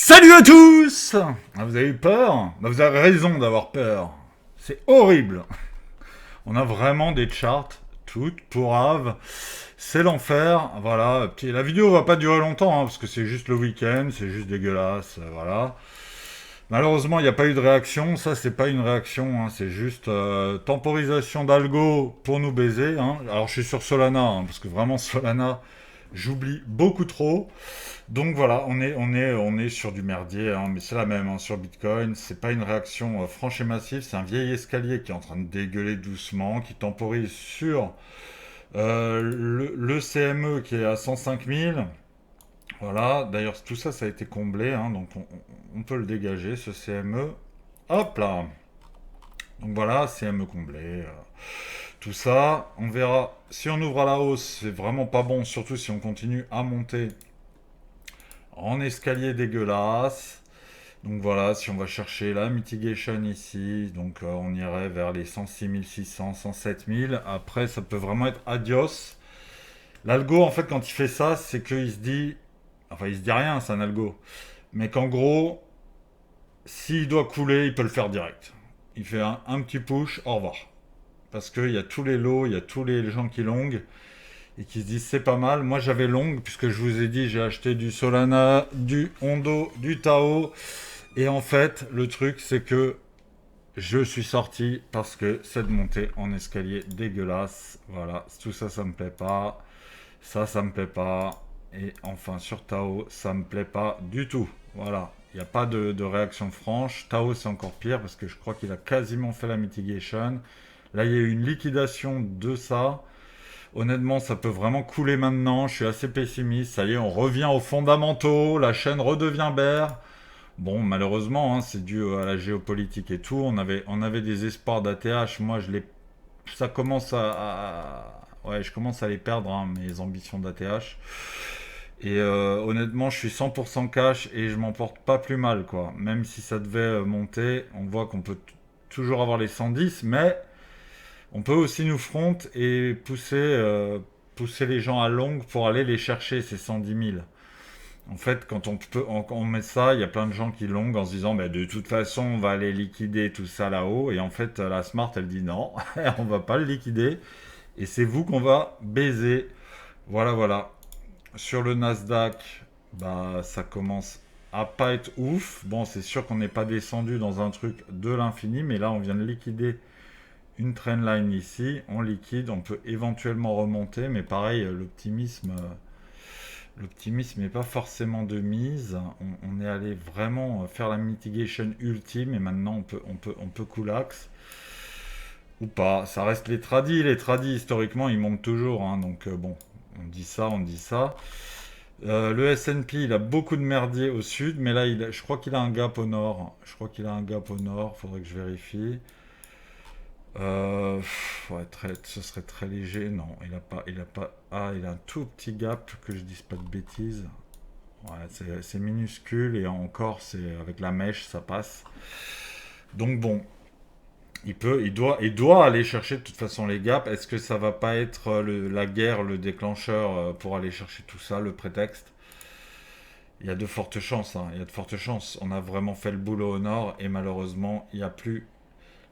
Salut à tous. Vous avez eu peur? Vous avez raison d'avoir peur. C'est horrible. On a vraiment des charts, toutes pourraves. C'est l'enfer. Voilà. La vidéo va pas durer longtemps, parce que c'est juste le week-end, c'est juste dégueulasse. Voilà. Malheureusement, il n'y a pas eu de réaction. Ça, c'est pas une réaction, c'est juste temporisation d'algo pour nous baiser. Alors, je suis sur Solana, parce que vraiment, Solana, j'oublie beaucoup trop. Donc voilà, on est sur du merdier, mais c'est la même sur Bitcoin. C'est pas une réaction franche et massive, c'est un vieil escalier qui est en train de dégueuler doucement, qui temporise sur le CME qui est à 105 000. Voilà, d'ailleurs tout ça, ça a été comblé, donc on peut le dégager, ce CME. Hop là. Donc voilà, CME comblé. Tout ça, on verra. Si on ouvre à la hausse, c'est vraiment pas bon, surtout si on continue à monter en escalier dégueulasse. Donc voilà, si on va chercher la mitigation ici, donc on irait vers les 106 600, 107 000. Après, ça peut vraiment être adios. L'algo, en fait, quand il fait ça, c'est qu'il se dit... Enfin, il se dit rien, c'est un algo. Mais qu'en gros, s'il doit couler, il peut le faire direct. Il fait un petit push, au revoir. Parce qu'il y a tous les lots, il y a tous les gens qui longuent et qui se disent c'est pas mal. Moi j'avais long, puisque je vous ai dit j'ai acheté du Solana, du Hondo, du Tao. Et en fait, le truc c'est que je suis sorti parce que cette montée en escalier dégueulasse. Voilà, tout ça, ça me plaît pas. Ça me plaît pas. Et enfin sur Tao, ça me plaît pas du tout. Voilà, il n'y a pas de réaction franche. Tao c'est encore pire parce que je crois qu'il a quasiment fait la mitigation. Là il y a eu une liquidation de ça. Honnêtement, ça peut vraiment couler maintenant. Je suis assez pessimiste. Ça y est, on revient aux fondamentaux. La chaîne redevient bear. Bon, malheureusement, c'est dû à la géopolitique et tout. On avait des espoirs d'ATH. Moi, ça commence ouais, je commence à les perdre, mes ambitions d'ATH. Et honnêtement, je suis 100% cash et je m'en porte pas plus mal, quoi. Même si ça devait monter, on voit qu'on peut toujours avoir les 110, mais on peut aussi nous front et pousser les gens à longue pour aller les chercher, ces 110 000. En fait, quand on met ça, il y a plein de gens qui longuent en se disant bah, de toute façon, on va aller liquider tout ça là-haut. Et en fait, la Smart, elle dit non, on va pas le liquider. Et c'est vous qu'on va baiser. Voilà, voilà. Sur le Nasdaq, bah, ça commence à pas être ouf. Bon, c'est sûr qu'on n'est pas descendu dans un truc de l'infini, mais là, on vient de liquider une trendline ici, on liquide, on peut éventuellement remonter, mais pareil, l'optimisme n'est pas forcément de mise. On est allé vraiment faire la mitigation ultime et maintenant on peut coolax ou pas. Ça reste les tradis. Les tradis historiquement ils montent toujours, donc bon, on dit ça, on dit ça. Le S&P il a beaucoup de merdier au sud, mais là je crois qu'il a un gap au nord. Faudrait que je vérifie. Ouais, ce serait très léger. Non, il a pas. Ah, il a un tout petit gap, que je dise pas de bêtises. Ouais, c'est minuscule et encore, c'est avec la mèche, ça passe. Donc bon, il doit aller chercher de toute façon les gaps. Est-ce que ça va pas être la guerre, le déclencheur pour aller chercher tout ça, le prétexte? Il y a de fortes chances, il y a de fortes chances. On a vraiment fait le boulot au nord et malheureusement, il n'y a plus.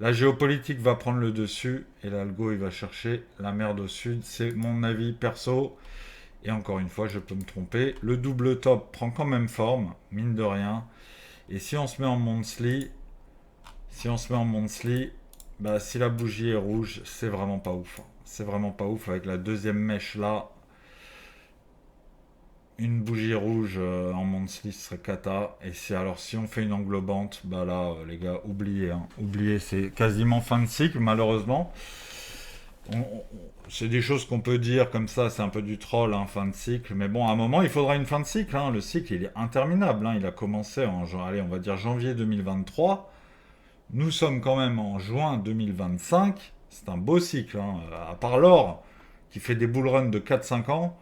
La géopolitique va prendre le dessus et l'algo il va chercher la merde au sud. C'est mon avis perso. Et encore une fois, je peux me tromper. Le double top prend quand même forme, mine de rien. Et si on se met en monthly, bah, si la bougie est rouge, c'est vraiment pas ouf. C'est vraiment pas ouf avec la deuxième mèche là. Une bougie rouge en monthly ce serait cata. Et si on fait une englobante, bah là les gars, oubliez. Oubliez, c'est quasiment fin de cycle malheureusement. C'est des choses qu'on peut dire comme ça, c'est un peu du troll, fin de cycle. Mais bon, à un moment, il faudra une fin de cycle. Le cycle, il est interminable. Il a commencé allez, on va dire janvier 2023. Nous sommes quand même en juin 2025. C'est un beau cycle. À part l'or, qui fait des bull runs de 4-5 ans,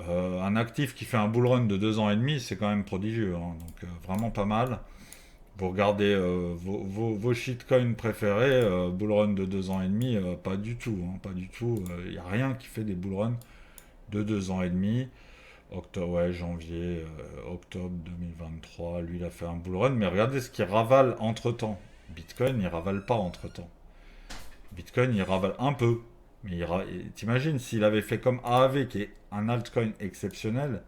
un actif qui fait un bull run de 2 ans et demi, c'est quand même prodigieux. Donc vraiment pas mal. Vous regardez vos shitcoins préférés, bull run de 2 ans et demi, pas du tout. Pas du tout. Il n'y a rien qui fait des bull runs de 2 ans et demi. Octobre, ouais, janvier, octobre 2023, lui il a fait un bull run, mais regardez ce qu'il ravale entre-temps. Bitcoin, il ravale pas entre-temps. Bitcoin, il ravale un peu. Mais t'imagines, s'il avait fait comme AAV, qui est un altcoin exceptionnel,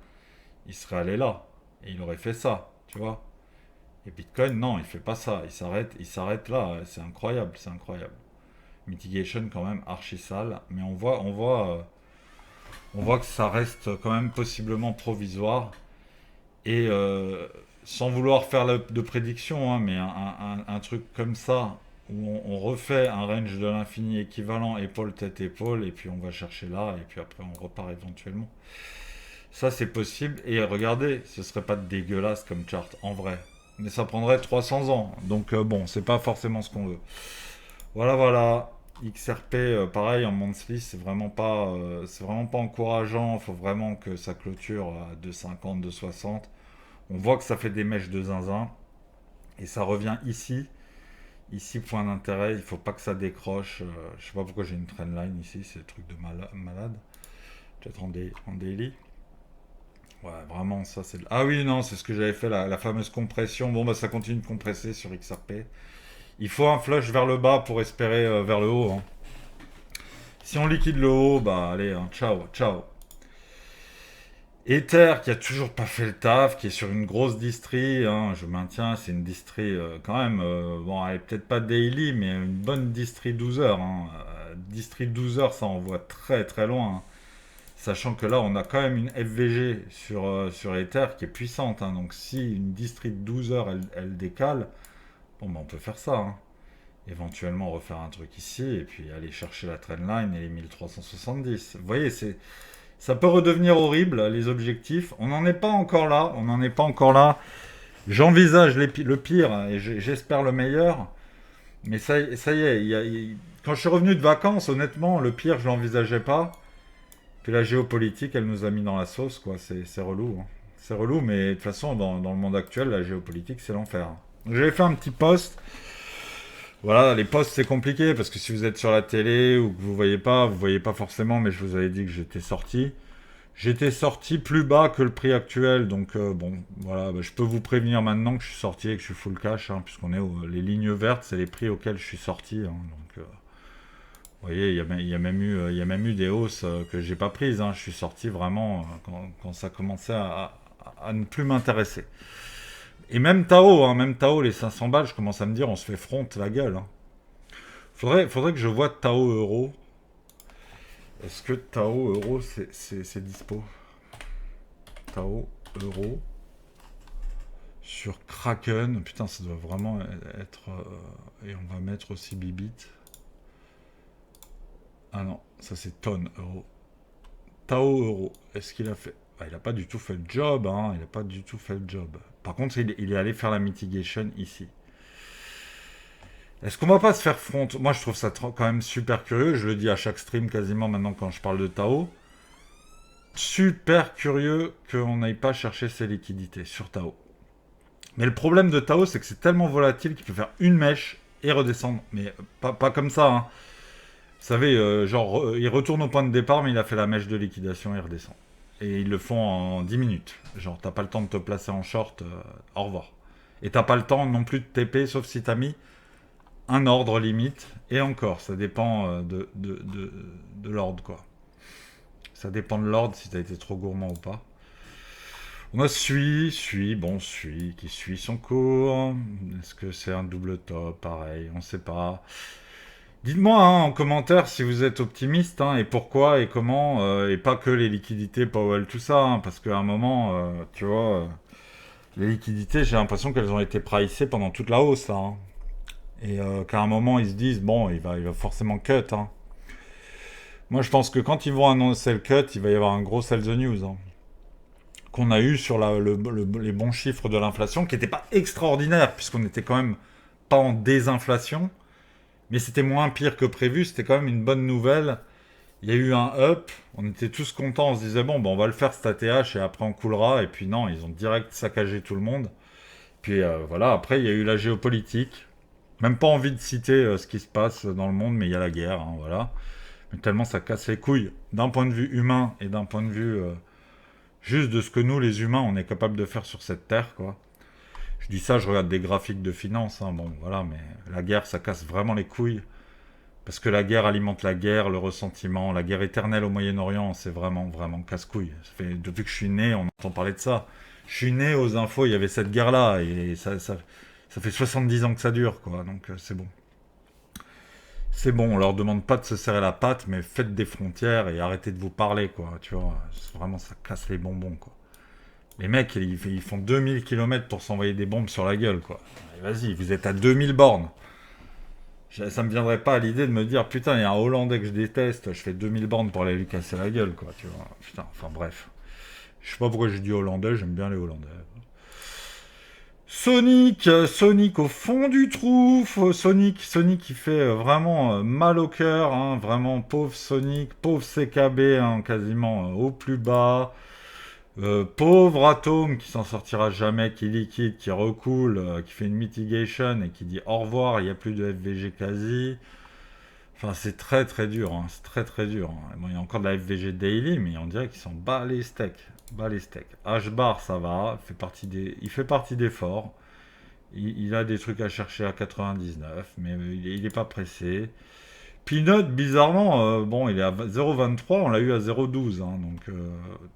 il serait allé là. Et il aurait fait ça, tu vois. Et Bitcoin, non, il fait pas ça. Il s'arrête là. C'est incroyable, c'est incroyable. Mitigation quand même archi sale. Mais on voit que ça reste quand même possiblement provisoire. Et sans vouloir faire de prédiction, hein, mais un truc comme ça, où on refait un range de l'infini équivalent épaule, tête, épaule, et puis on va chercher là, et puis après on repart éventuellement. Ça c'est possible, et regardez, ce serait pas dégueulasse comme chart, en vrai. Mais ça prendrait 300 ans, donc bon, c'est pas forcément ce qu'on veut. Voilà, voilà. XRP, pareil, en monthly, c'est vraiment pas encourageant. Il faut vraiment que ça clôture à 2,50, 2,60. On voit que ça fait des mèches de zinzin. Et ça revient ici. Ici, point d'intérêt. Il faut pas que ça décroche. Je sais pas pourquoi j'ai une trendline ici. C'est des trucs de malade. Peut-être en daily. Ouais, vraiment, ça c'est... Ah oui, non, c'est ce que j'avais fait, la fameuse compression. Bon, bah ça continue de compresser sur XRP. Il faut un flush vers le bas pour espérer vers le haut, hein. Si on liquide le haut, bah allez, hein, ciao, ciao. Ether qui a toujours pas fait le taf, qui est sur une grosse distri, hein, je maintiens, c'est une distri quand même, bon, elle est peut-être pas daily, mais une bonne distri 12 heures, hein. Distri 12 heures, ça envoie très très loin, hein. Sachant que là, on a quand même une FVG sur Ether qui est puissante, hein. Donc si une distri de 12 heures, elle décale, bon, bah, on peut faire ça, hein. Éventuellement refaire un truc ici, et puis aller chercher la trendline et les 1370. Vous voyez, ça peut redevenir horrible, les objectifs. On n'en est pas encore là. On n'en est pas encore là. J'envisage le pire et j'espère le meilleur. Mais ça y est. Quand je suis revenu de vacances, honnêtement, le pire, je l'envisageais pas. Puis la géopolitique, elle nous a mis dans la sauce, quoi. C'est relou, hein. C'est relou, mais de toute façon, dans le monde actuel, la géopolitique, c'est l'enfer. J'avais fait un petit post. Voilà, les posts c'est compliqué parce que si vous êtes sur la télé ou que vous voyez pas forcément, mais je vous avais dit que j'étais sorti. J'étais sorti plus bas que le prix actuel, donc bon, voilà, bah, je peux vous prévenir maintenant que je suis sorti et que je suis full cash, hein, puisqu'on est les lignes vertes, c'est les prix auxquels je suis sorti, hein, donc vous voyez, il y a même eu, il y a même eu des hausses que j'ai pas prises, hein, je suis sorti vraiment quand ça commençait à ne plus m'intéresser. Et même Tao, les 500 balles, je commence à me dire, on se fait front la gueule, hein. Faudrait que je vois Tao Euro. Est-ce que Tao Euro c'est dispo? Tao Euro sur Kraken. Putain, ça doit vraiment être. Et on va mettre aussi Bibit. Ah non, ça c'est Tonne Euro. Tao Euro. Est-ce qu'il a fait. Ah, il a pas du tout fait le job, hein. Il a pas du tout fait le job. Par contre, il est allé faire la mitigation ici. Est-ce qu'on va pas se faire front? Moi, je trouve ça quand même super curieux. Je le dis à chaque stream quasiment maintenant quand je parle de Tao. Super curieux qu'on n'aille pas chercher ses liquidités sur Tao. Mais le problème de Tao, c'est que c'est tellement volatile qu'il peut faire une mèche et redescendre. Mais pas comme ça, hein. Vous savez, genre, il retourne au point de départ, mais il a fait la mèche de liquidation et il redescend. Et ils le font en 10 minutes. Genre, t'as pas le temps de te placer en short, au revoir. Et t'as pas le temps non plus de TP, sauf si t'as mis un ordre limite. Et encore, ça dépend de l'ordre, quoi. Ça dépend de l'ordre, si t'as été trop gourmand ou pas. On a qui suit son cours. Est-ce que c'est un double top? Pareil, on sait pas. Dites-moi hein, en commentaire si vous êtes optimiste hein, et pourquoi et comment, et pas que les liquidités, Powell, tout ça, hein, parce qu'à un moment, tu vois, les liquidités, j'ai l'impression qu'elles ont été pricées pendant toute la hausse, là, hein. Et qu'à un moment, ils se disent, bon, il va forcément cut, hein. Moi, je pense que quand ils vont annoncer le cut, il va y avoir un gros sell the news, hein, qu'on a eu sur les bons chiffres de l'inflation, qui n'étaient pas extraordinaires, puisqu'on n'était quand même pas en désinflation, mais c'était moins pire que prévu, c'était quand même une bonne nouvelle. Il y a eu un up, on était tous contents, on se disait bon, on va le faire cet ATH et après on coulera, et puis non, ils ont direct saccagé tout le monde. Puis voilà, après il y a eu la géopolitique, même pas envie de citer ce qui se passe dans le monde, mais il y a la guerre, hein, voilà. Mais tellement ça casse les couilles d'un point de vue humain et d'un point de vue juste de ce que nous, les humains, on est capable de faire sur cette Terre, quoi. Je dis ça, je regarde des graphiques de finance, hein, bon, voilà, mais la guerre, ça casse vraiment les couilles. Parce que la guerre alimente la guerre, le ressentiment, la guerre éternelle au Moyen-Orient, c'est vraiment, vraiment casse-couille. Depuis que je suis né, on entend parler de ça. Je suis né aux infos, il y avait cette guerre-là, et ça fait 70 ans que ça dure, quoi, donc c'est bon. C'est bon, on leur demande pas de se serrer la patte, mais faites des frontières et arrêtez de vous parler, quoi, tu vois. Vraiment, ça casse les bonbons, quoi. Les mecs, ils font 2000 kilomètres pour s'envoyer des bombes sur la gueule, quoi. Allez, vas-y, vous êtes à 2000 bornes. Ça me viendrait pas à l'idée de me dire, putain, il y a un Hollandais que je déteste, je fais 2000 bornes pour aller lui casser la gueule, quoi, tu vois. Putain, enfin bref. Je sais pas pourquoi j'ai dit Hollandais, j'aime bien les Hollandais. Sonic au fond du trou, Sonic qui fait vraiment mal au cœur, hein, vraiment pauvre Sonic, pauvre CKB, hein, quasiment au plus bas. Pauvre Atom qui s'en sortira jamais, qui liquide, qui recoule, qui fait une mitigation et qui dit au revoir, il n'y a plus de FVG quasi. Enfin, c'est très très dur, hein, c'est très très dur, hein. Bon, il y a encore de la FVG daily, mais on dirait qu'ils sont bas les steaks. Bas les steaks. H-bar, ça va, il fait partie des forts. Il a des trucs à chercher à 99, mais il est pas pressé. Peanut, bizarrement, bon, il est à 0,23, on l'a eu à 0,12, hein, donc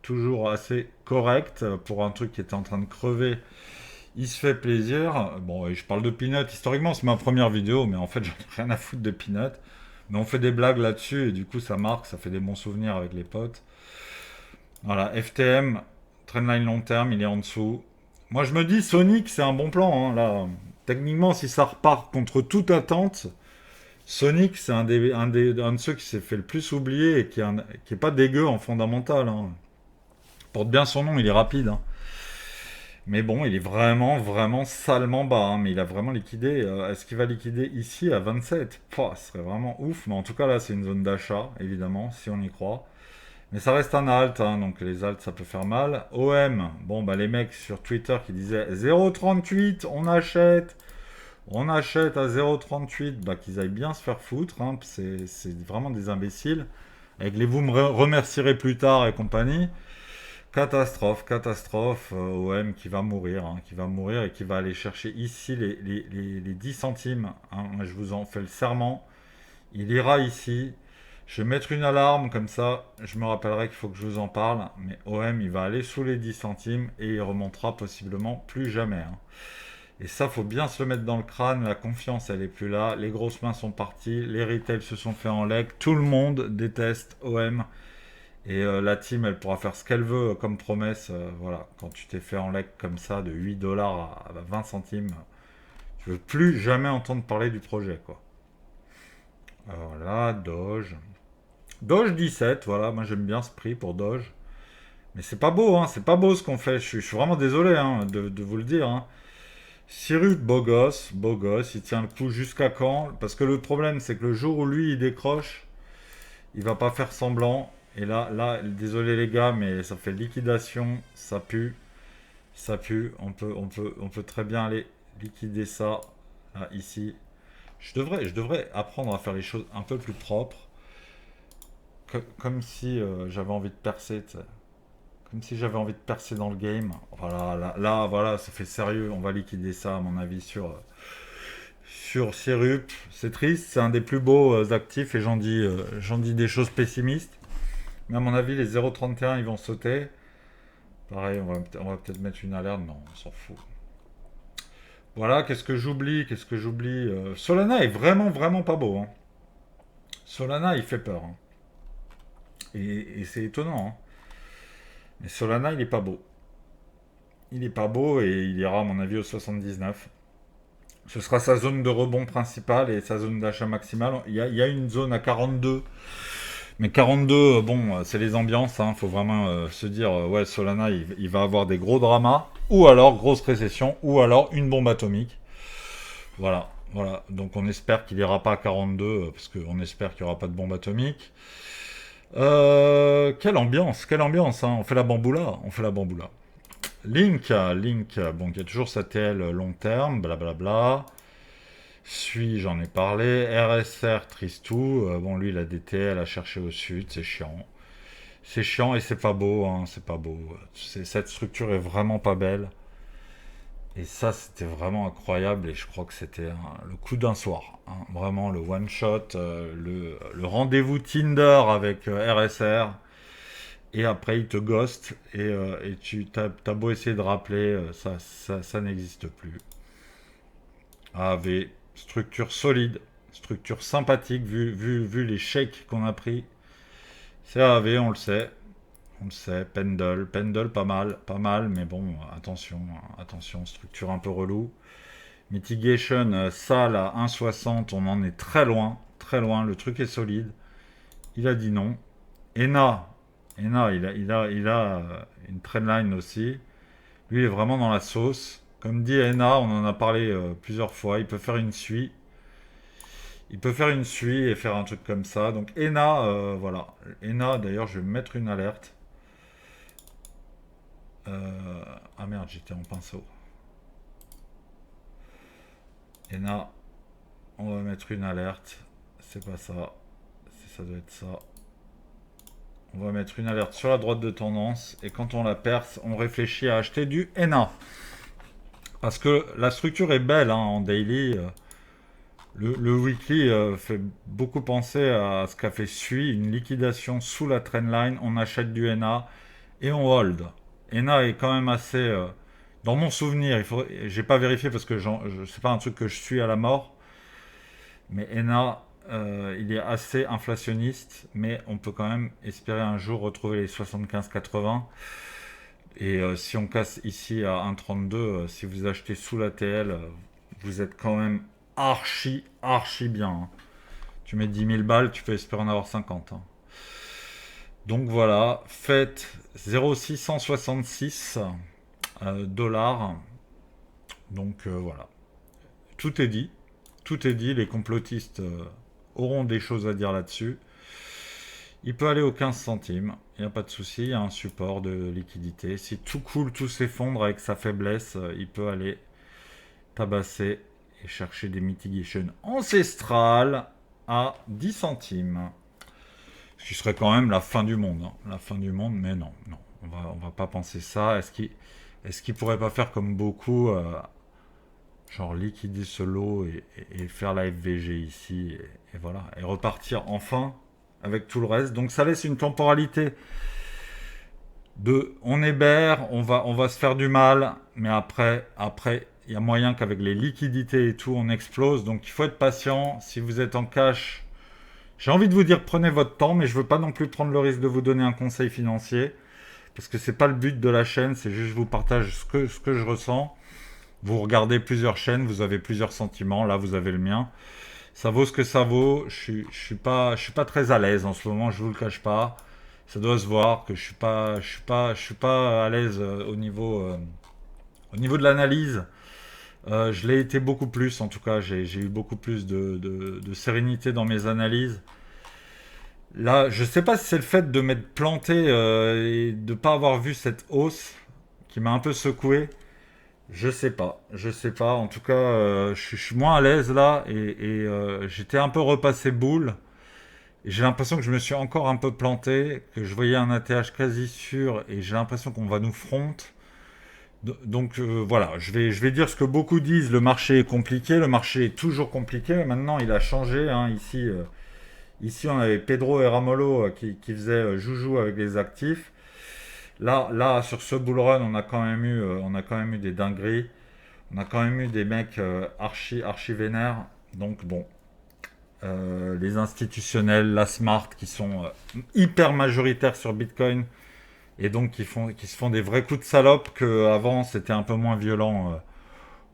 toujours assez correct pour un truc qui était en train de crever. Il se fait plaisir. Bon, et je parle de Peanut, historiquement, c'est ma première vidéo, mais en fait, j'en ai rien à foutre de Peanut. Mais on fait des blagues là-dessus, et du coup, ça marque, ça fait des bons souvenirs avec les potes. Voilà, FTM, trendline long terme, il est en dessous. Moi, je me dis, Sonic, c'est un bon plan, hein, là. Techniquement, si ça repart contre toute attente, Sonic, c'est un de ceux qui s'est fait le plus oublier et qui est pas dégueu en fondamental, hein. Il porte bien son nom, il est rapide, hein. Mais bon, il est vraiment, vraiment salement bas, hein. Mais il a vraiment liquidé. Est-ce qu'il va liquider ici à 27? Pouah, ce serait vraiment ouf. Mais en tout cas, là, c'est une zone d'achat, évidemment, si on y croit. Mais ça reste un alt, hein, donc les alts, ça peut faire mal. OM, bon, bah les mecs sur Twitter qui disaient 0,38, on achète à 0,38, bah qu'ils aillent bien se faire foutre, hein, c'est vraiment des imbéciles. Avec les vous me remercierez plus tard et compagnie. Catastrophe, catastrophe, OM qui va mourir, hein, qui va mourir et qui va aller chercher ici les 10 centimes, hein, je vous en fais le serment. Il ira ici. Je vais mettre une alarme, comme ça je me rappellerai qu'il faut que je vous en parle. Mais OM, il va aller sous les 10 centimes et il remontera possiblement plus jamais, hein. Et ça, faut bien se le mettre dans le crâne. La confiance, elle est plus là. Les grosses mains sont parties. Les retails se sont fait en leg. Tout le monde déteste OM. Et la team, elle pourra faire ce qu'elle veut comme promesse. Voilà, quand tu t'es fait en leg comme ça, de 8 dollars à 20 centimes, tu veux plus jamais entendre parler du projet, quoi. Alors là, Doge. Doge 17, voilà, moi j'aime bien ce prix pour Doge. Mais c'est pas beau, hein, c'est pas beau ce qu'on fait. Je suis vraiment désolé, hein, de vous le dire, hein. Cyrus, beau gosse, il tient le coup jusqu'à quand? Parce que le problème, c'est que le jour où lui il décroche, il va pas faire semblant. Et là, désolé les gars, mais ça fait liquidation, ça pue. On peut très bien aller liquider ça là, ici. Je devrais apprendre à faire les choses un peu plus propres, comme si j'avais envie de percer, tu sais. Comme si j'avais envie de percer dans le game. Voilà, voilà, ça fait sérieux. On va liquider ça, à mon avis, sur Sirup. C'est triste, c'est un des plus beaux actifs et j'en dis des choses pessimistes. Mais à mon avis, les 0,31, ils vont sauter. Pareil, on va peut-être mettre une alerte. Non, on s'en fout. Voilà, qu'est-ce que j'oublie Solana est vraiment, vraiment pas beau, hein. Solana, il fait peur, hein. Et c'est étonnant, hein. Mais Solana, il est pas beau. Il est pas beau et il ira, à mon avis, au 79. Ce sera sa zone de rebond principale et sa zone d'achat maximale. Il y a une zone à 42. Mais 42, bon, c'est les ambiances, hein. Faut vraiment se dire, ouais, Solana, il va avoir des gros dramas. Ou alors, grosse récession. Ou alors, une bombe atomique. Voilà. Voilà. Donc, on espère qu'il ira pas à 42, parce qu'on espère qu'il n'y aura pas de bombe atomique. Quelle ambiance, hein. On fait la bamboula. On fait la bamboula. Link, bon, il y a toujours sa TL long terme, blablabla. J'en ai parlé. RSR, Tristou, bon, lui, il a des TL à chercher au sud, c'est chiant. C'est chiant et c'est pas beau, hein, c'est pas beau. Cette structure est vraiment pas belle. Et ça, c'était vraiment incroyable. Et je crois que c'était le coup d'un soir, hein. Vraiment le one shot, le rendez-vous Tinder avec RSR. Et après, il te ghost. Et tu t'as beau essayer de rappeler, ça n'existe plus. AV, structure solide, structure sympathique, vu les shakes qu'on a pris. C'est AV, on le sait. On le sait, Pendle pas mal, mais bon, attention, attention, structure un peu relou. Mitigation, ça là, 1,60, on en est très loin, le truc est solide. Il a dit non. Ena, il a une trendline aussi. Lui, il est vraiment dans la sauce. Comme dit Ena, on en a parlé plusieurs fois, il peut faire une suie. Il peut faire une suie et faire un truc comme ça. Donc Ena, voilà. Ena, d'ailleurs, je vais mettre une alerte. Ah merde, j'étais en pinceau. Ena, on va mettre une alerte. C'est pas ça. Ça doit être ça. On va mettre une alerte sur la droite de tendance. Et quand on la perce, on réfléchit à acheter du Ena. Parce que la structure est belle hein, en daily. Le weekly fait beaucoup penser à ce qu'a fait SUI, une liquidation sous la trendline. On achète du Ena et on hold. Ena est quand même assez. Dans mon souvenir, j'ai pas vérifié parce que c'est pas un truc que je suis à la mort. Mais Ena, il est assez inflationniste, mais on peut quand même espérer un jour retrouver les 75,80. Et si on casse ici à 1,32, si vous achetez sous la TL, vous êtes quand même archi bien, hein. Tu mets 10 000 balles, tu peux espérer en avoir 50, hein. Donc voilà, faites 0,666 dollars. Donc voilà, tout est dit. Tout est dit, les complotistes auront des choses à dire là-dessus. Il peut aller aux 15 centimes, il n'y a pas de souci, il y a un support de liquidité. Si tout coule, tout s'effondre avec sa faiblesse, il peut aller tabasser et chercher des mitigations ancestrales à 10 centimes. Ce qui serait quand même la fin du monde, hein. La fin du monde, mais non, non, on va pas penser ça. Est-ce qu'il pourrait pas faire comme beaucoup, genre liquider ce lot et faire la FVG ici, et voilà, et repartir enfin avec tout le reste. Donc ça laisse une temporalité de on est bear, on va se faire du mal, mais après, il y a moyen qu'avec les liquidités et tout, on explose. Donc il faut être patient. Si vous êtes en cash, j'ai envie de vous dire prenez votre temps, mais je veux pas non plus prendre le risque de vous donner un conseil financier, parce que c'est pas le but de la chaîne, c'est juste je vous partage ce que je ressens. Vous regardez plusieurs chaînes, vous avez plusieurs sentiments. Là, vous avez le mien. Ça vaut ce que ça vaut. Je suis pas très à l'aise en ce moment. Je vous le cache pas. Ça doit se voir que je suis pas à l'aise au niveau de l'analyse. Je l'ai été beaucoup plus. En tout cas, j'ai eu beaucoup plus de sérénité dans mes analyses. Là, je sais pas si c'est le fait de m'être planté et de pas avoir vu cette hausse qui m'a un peu secoué. Je sais pas, je sais pas. En tout cas, je suis moins à l'aise là et j'étais un peu repassé boule. Et j'ai l'impression que je me suis encore un peu planté, que je voyais un ATH quasi sûr et j'ai l'impression qu'on va nous front. Donc voilà, je vais dire ce que beaucoup disent. Le marché est compliqué, le marché est toujours compliqué, mais maintenant il a changé, hein. Ici, on avait Pedro et Ramolo qui faisaient joujou avec les actifs. Là, sur ce bull run, on a quand même eu des dingueries. On a quand même eu des mecs archi vénères. Donc bon, les institutionnels, la smart, qui sont hyper majoritaires sur Bitcoin et donc qui se font des vrais coups de salope que avant c'était un peu moins violent.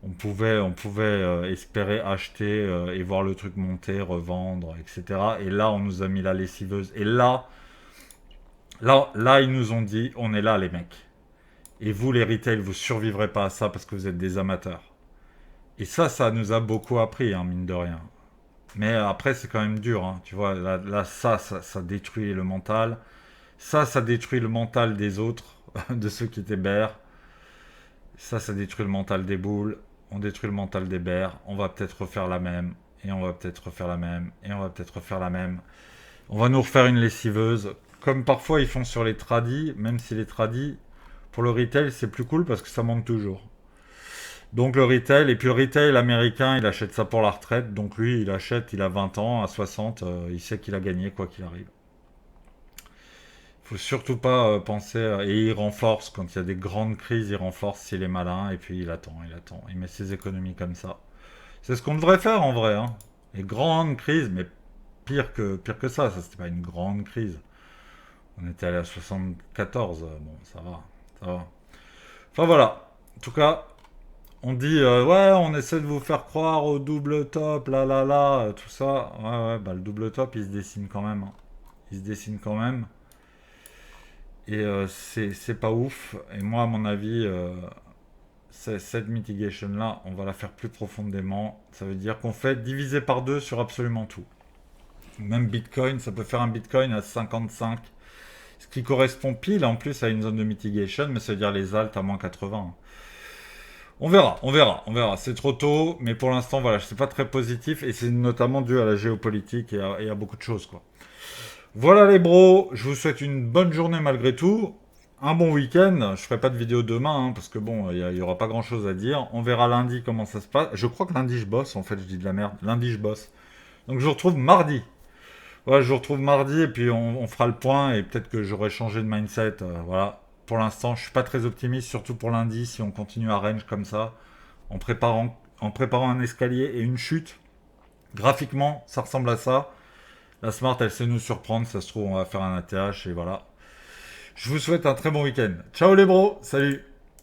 On pouvait espérer acheter et voir le truc monter, revendre, etc. Et là, on nous a mis la lessiveuse. Et là, ils nous ont dit, on est là, les mecs. Et vous, les retail, vous survivrez pas à ça parce que vous êtes des amateurs. Et ça nous a beaucoup appris, hein, mine de rien. Mais après, c'est quand même dur, hein. Tu vois, là, ça détruit le mental. Ça détruit le mental des autres, de ceux qui étaient bears. Ça détruit le mental des boules. On détruit le mental des bears. On va peut-être refaire la même. Et on va peut-être refaire la même. Et on va peut-être refaire la même. On va nous refaire une lessiveuse. comme parfois ils font sur les tradis, même si les tradis, pour le retail, c'est plus cool parce que ça monte toujours. Donc le retail, et puis le retail américain, il achète ça pour la retraite. Donc lui, il achète, il a 20 ans, à 60, il sait qu'il a gagné quoi qu'il arrive. Faut surtout pas penser, et il renforce, quand il y a des grandes crises, il renforce s'il est malin, et puis il attend, il met ses économies comme ça. C'est ce qu'on devrait faire en vrai, hein. Les grandes crises, mais pire que ça c'était pas une grande crise. On était allé à 74, bon, ça va, ça va. Enfin voilà, en tout cas, on dit, ouais, on essaie de vous faire croire au double top, tout ça. Ouais, ouais, bah le double top, il se dessine quand même, hein. Il se dessine quand même. Et c'est pas ouf. Et moi, à mon avis, cette mitigation-là, on va la faire plus profondément. Ça veut dire qu'on fait diviser par deux sur absolument tout. Même Bitcoin, ça peut faire un Bitcoin à 55. Ce qui correspond pile en plus à une zone de mitigation, mais ça veut dire les alts à moins 80. On verra, on verra, on verra. C'est trop tôt, mais pour l'instant, voilà, c'est pas très positif et c'est notamment dû à la géopolitique et à beaucoup de choses, quoi. Voilà les bros, je vous souhaite une bonne journée malgré tout. Un bon week-end. Je ferai pas de vidéo demain parce que bon, y aura pas grand-chose à dire. On verra lundi comment ça se passe. Je crois que lundi je bosse, en fait, je dis de la merde. Lundi je bosse. Donc je vous retrouve mardi. Ouais, je vous retrouve mardi et puis on fera le point et peut-être que j'aurai changé de mindset. Voilà. Pour l'instant, je suis pas très optimiste, surtout pour lundi, si on continue à range comme ça, en préparant un escalier et une chute. Graphiquement, ça ressemble à ça. La Smart, elle sait nous surprendre. Ça se trouve, on va faire un ATH et voilà. Je vous souhaite un très bon week-end. Ciao les bros, salut!